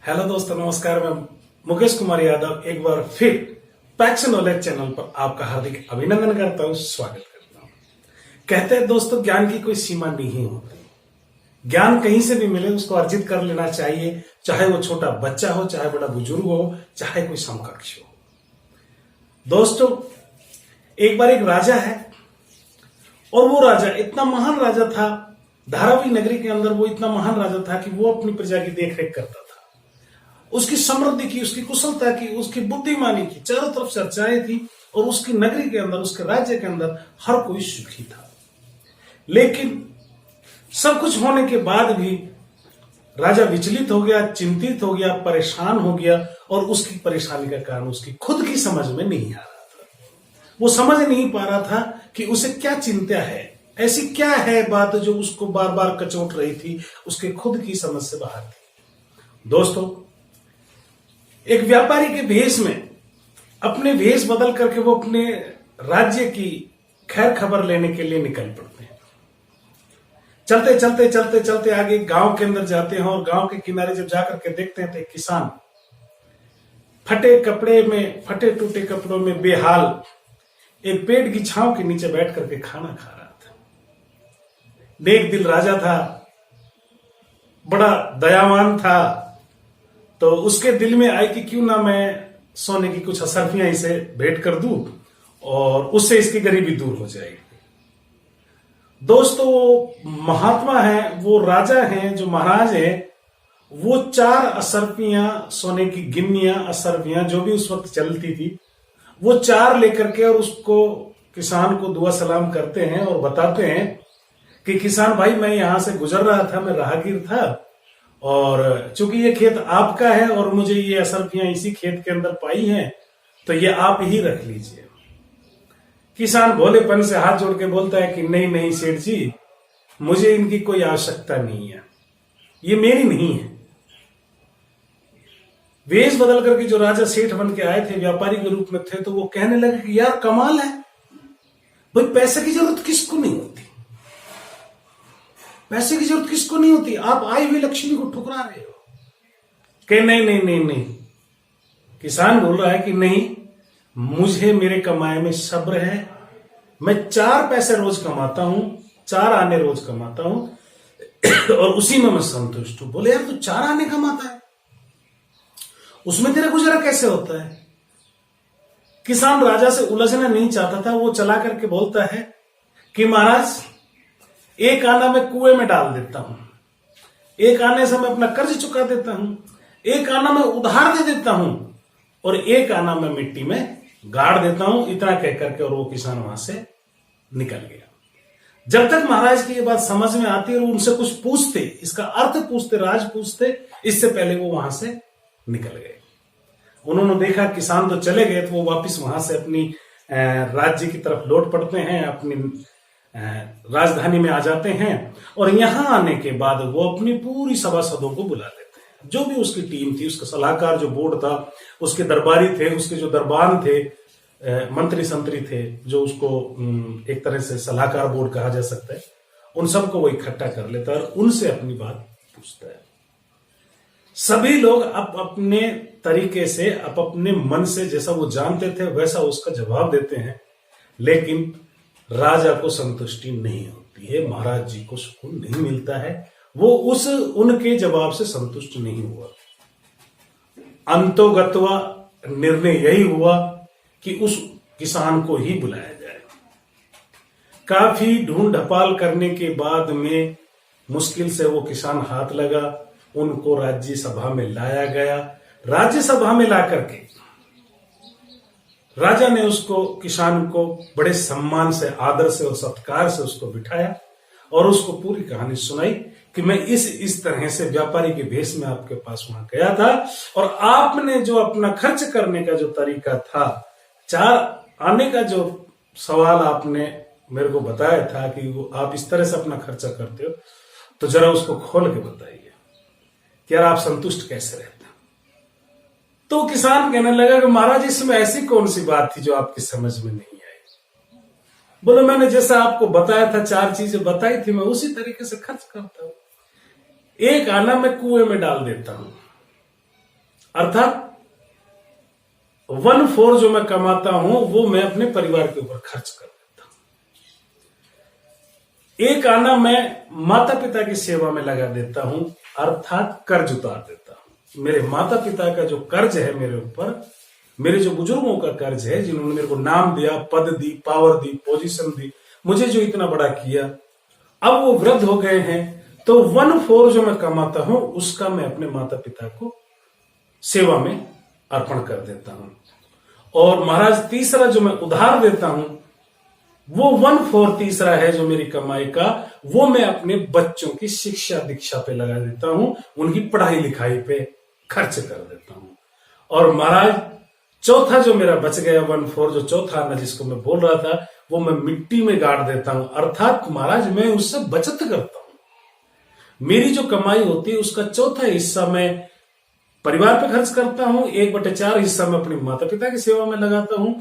Hello दोस्तों, नमस्कार। मैं मुकेश कुमार यादव एक बार फिर पैक्स नॉलेज चैनल पर आपका हार्दिक अभिनंदन करता हूं, स्वागत करता हूं। कहते हैं दोस्तों, ज्ञान की कोई सीमा नहीं होती। ज्ञान कहीं से भी मिले उसको अर्जित कर लेना चाहिए, चाहे वो छोटा बच्चा हो, चाहे बड़ा बुजुर्ग हो, चाहे कोई समकक्ष हो। दोस्तों, एक बार एक राजा है और वो राजा इतना महान राजा था, धारावी नगरी के अंदर वो इतना महान राजा था कि वो अपनी प्रजा की देखरेख करता था। उसकी समृद्धि की, उसकी कुशलता की, उसकी बुद्धिमानी की चारों तरफ चर्चाएं थी और उसकी नगरी के अंदर, उसके राज्य के अंदर हर कोई सुखी था। लेकिन सब कुछ होने के बाद भी राजा विचलित हो गया, चिंतित हो गया, परेशान हो गया और उसकी परेशानी का कारण उसकी खुद की समझ में नहीं आ रहा था। वो समझ नहीं पा रहा था कि उसे क्या चिंता है, ऐसी क्या है बात जो उसको बार बार कचोट रही थी, उसके खुद की समझ से बाहर थी। दोस्तों, एक व्यापारी के भेष में अपने भेष बदल करके वो अपने राज्य की खैर खबर लेने के लिए निकल पड़ते हैं। चलते चलते चलते चलते आगे गांव के अंदर जाते हैं और गांव के किनारे जब जाकर के देखते हैं तो एक किसान फटे कपड़े में, फटे टूटे कपड़ों में बेहाल एक पेड़ की छांव के नीचे बैठ करके खाना खा रहा था। नेक दिल राजा था, बड़ा दयावान था, तो उसके दिल में आई कि क्यों ना मैं सोने की कुछ असरफियां इसे भेंट कर दूं और उससे इसकी गरीबी दूर हो जाएगी। दोस्तों, वो महात्मा है, वो राजा हैं, जो महाराज है, वो 4 असरफियां, सोने की गिन्नियां, असरफियां जो भी उस वक्त चलती थी, वो 4 लेकर के और उसको, किसान को दुआ सलाम करते हैं और बताते हैं कि किसान भाई, मैं यहां से गुजर रहा था, मैं राहगीर था और चूंकि ये खेत आपका है और मुझे ये असरफियां इसी खेत के अंदर पाई हैं, तो ये आप ही रख लीजिए। किसान भोलेपन से हाथ जोड़ के बोलता है कि नहीं नहीं सेठ जी, मुझे इनकी कोई आवश्यकता नहीं है, ये मेरी नहीं है। वेश बदल करके जो राजा सेठ बन के आए थे, व्यापारी के रूप में थे, तो वो कहने लगे कि यार कमाल है भाई, पैसे की जरूरत किसको नहीं होती, पैसे की जरूरत किसको नहीं होती, आप आई हुई लक्ष्मी को ठुकरा रहे हो। कि नहीं नहीं नहीं नहीं, किसान बोल रहा है कि नहीं, मुझे मेरे कमाए में सब्र है, मैं 4 पैसे रोज कमाता हूं, 4 आने रोज कमाता हूं और उसी में मैं संतुष्ट हूं। बोले यार तू 4 आने कमाता है, उसमें तेरा गुजारा कैसे होता है? किसान राजा से उलझना नहीं चाहता था, वो चला करके बोलता है कि महाराज, 1 आना मैं कुएं में डाल देता हूं, 1 आने से मैं अपना कर्ज चुका देता हूं, 1 आना मैं उधार दे देता हूं और 1 आना मैं मिट्टी में गाड़ देता हूं। इतना कह करके और वो किसान वहां से निकल गया। जब तक महाराज की ये बात समझ में आती और उनसे कुछ पूछते, इसका अर्थ पूछते, राज पूछते, इससे पहले वो वहां से निकल गए। उन्होंने देखा किसान तो चले गए, तो वो वापिस वहां से अपनी राज्य की तरफ लौट पड़ते हैं, अपनी राजधानी में आ जाते हैं और यहां आने के बाद वो अपनी पूरी सभासदों को बुला लेते हैं। जो भी उसकी टीम थी, उसका सलाहकार जो बोर्ड था, उसके दरबारी थे, उसके जो दरबान थे, मंत्री संतरी थे, जो उसको एक तरह से सलाहकार बोर्ड कहा जा सकता है, उन सबको वो इकट्ठा कर लेता है और उनसे अपनी बात पूछता है। सभी लोग अपने तरीके से, अपने मन से, जैसा वो जानते थे वैसा उसका जवाब देते हैं, लेकिन राजा को संतुष्टि नहीं होती है, महाराज जी को सुकून नहीं मिलता है, वो उनके जवाब से संतुष्ट नहीं हुआ। अंतोगत्वा निर्णय यही हुआ कि उस किसान को ही बुलाया जाए। काफी ढूंढ ढपाल करने के बाद में मुश्किल से वो किसान हाथ लगा, उनको राज्यसभा में लाया गया। राज्यसभा में ला करके राजा ने उसको, किसान को बड़े सम्मान से, आदर से और सत्कार से उसको बिठाया और उसको पूरी कहानी सुनाई कि मैं इस तरह से व्यापारी के भेष में आपके पास वहां गया था और आपने जो अपना खर्च करने का जो तरीका था, 4 आने का जो सवाल आपने मेरे को बताया था कि वो आप इस तरह से अपना खर्चा करते हो, तो जरा उसको खोल के बताइए कि यार आप संतुष्ट कैसे रहते? तो किसान कहने लगा कि महाराज, इसमें ऐसी कौन सी बात थी जो आपकी समझ में नहीं आई? बोले मैंने जैसा आपको बताया था, 4 चीजें बताई थी, मैं उसी तरीके से खर्च करता हूं। 1 आना मैं कुएं में डाल देता हूं, अर्थात 1/4 जो मैं कमाता हूं वो मैं अपने परिवार के ऊपर खर्च कर देता हूं। एक आना मैं माता पिता की सेवा में लगा देता हूं, अर्थात कर्ज उतार देता हूं। मेरे माता पिता का जो कर्ज है मेरे ऊपर, मेरे जो बुजुर्गों का कर्ज है, जिन्होंने मेरे को नाम दिया, पद दी, पावर दी, पोजीशन दी, मुझे जो इतना बड़ा किया, अब वो वृद्ध हो गए हैं, तो 1/4 जो मैं कमाता हूं उसका मैं अपने माता पिता को सेवा में अर्पण कर देता हूं। और महाराज तीसरा जो मैं उधार देता हूं वो 1/4 तीसरा है जो मेरी कमाई का, वो मैं अपने बच्चों की शिक्षा दीक्षा पे लगा देता हूं, उनकी पढ़ाई लिखाई पे खर्च कर देता हूं। और महाराज चौथा जो मेरा बच गया 1/4, जो चौथा आना जिसको मैं बोल रहा था, वो मैं मिट्टी में गाड़ देता हूं, अर्थात महाराज मैं उससे बचत करता हूं। मेरी जो कमाई होती है उसका चौथा हिस्सा मैं परिवार पे खर्च करता हूं, 1/4 हिस्सा मैं अपने माता पिता की सेवा में लगाता हूं,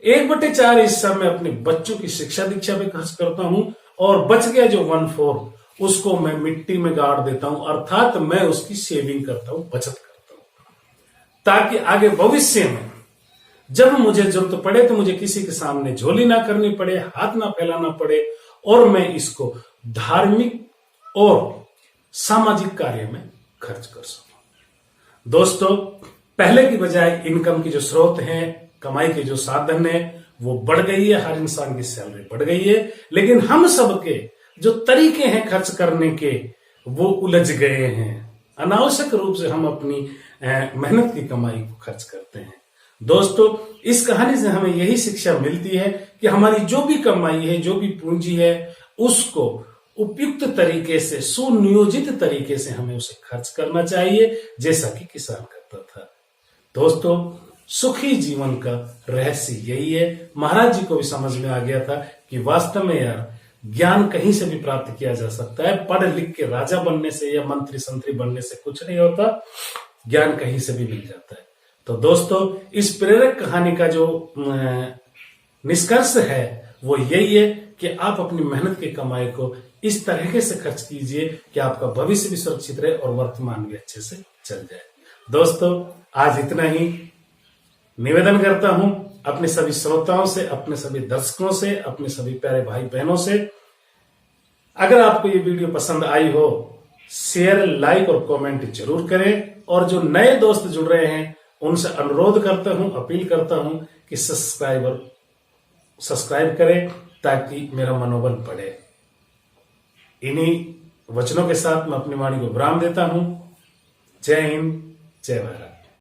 1/4 हिस्सा मैं अपने बच्चों की शिक्षा दीक्षा पे खर्च करता हूं, और बच गया जो 1/4 उसको मैं मिट्टी में गाड़ देता हूं, अर्थात मैं उसकी सेविंग करता हूं, बचत करता हूं, ताकि आगे भविष्य में जब मुझे जरूरत पड़े तो मुझे किसी के सामने झोली ना करनी पड़े, हाथ ना फैलाना पड़े, और मैं इसको धार्मिक और सामाजिक कार्य में खर्च कर सकूं। दोस्तों, पहले की बजाय इनकम की जो स्रोत है, कमाई के जो साधन है, वो बढ़ गई है, हर इंसान की सैलरी बढ़ गई है, लेकिन हम सबके जो तरीके हैं खर्च करने के वो उलझ गए हैं। अनावश्यक रूप से हम अपनी मेहनत की कमाई को खर्च करते हैं। दोस्तों, इस कहानी से हमें यही शिक्षा मिलती है कि हमारी जो भी कमाई है, जो भी पूंजी है, उसको उपयुक्त तरीके से, सुनियोजित तरीके से हमें उसे खर्च करना चाहिए, जैसा कि किसान करता था। दोस्तों, सुखी जीवन का रहस्य यही है। महाराज जी को भी समझ में आ गया था कि वास्तव में यार ज्ञान कहीं से भी प्राप्त किया जा सकता है, पढ़ लिख के राजा बनने से या मंत्री संतरी बनने से कुछ नहीं होता, ज्ञान कहीं से भी मिल जाता है। तो दोस्तों, इस प्रेरक कहानी का जो निष्कर्ष है वो यही है कि आप अपनी मेहनत की कमाई को इस तरीके से खर्च कीजिए कि आपका भविष्य भी सुरक्षित रहे और वर्तमान भी अच्छे से चल जाए। दोस्तों, आज इतना ही। निवेदन करता हूं अपने सभी श्रोताओं से, अपने सभी दर्शकों से, अपने सभी प्यारे भाई बहनों से, अगर आपको ये वीडियो पसंद आई हो, शेयर, लाइक और कमेंट जरूर करें। और जो नए दोस्त जुड़ रहे हैं उनसे अनुरोध करता हूं, अपील करता हूं कि सब्सक्राइब करें ताकि मेरा मनोबल बढ़े। इन्हीं वचनों के साथ मैं अपनी वाणी को विराम देता हूं। जय हिंद, जय भारत।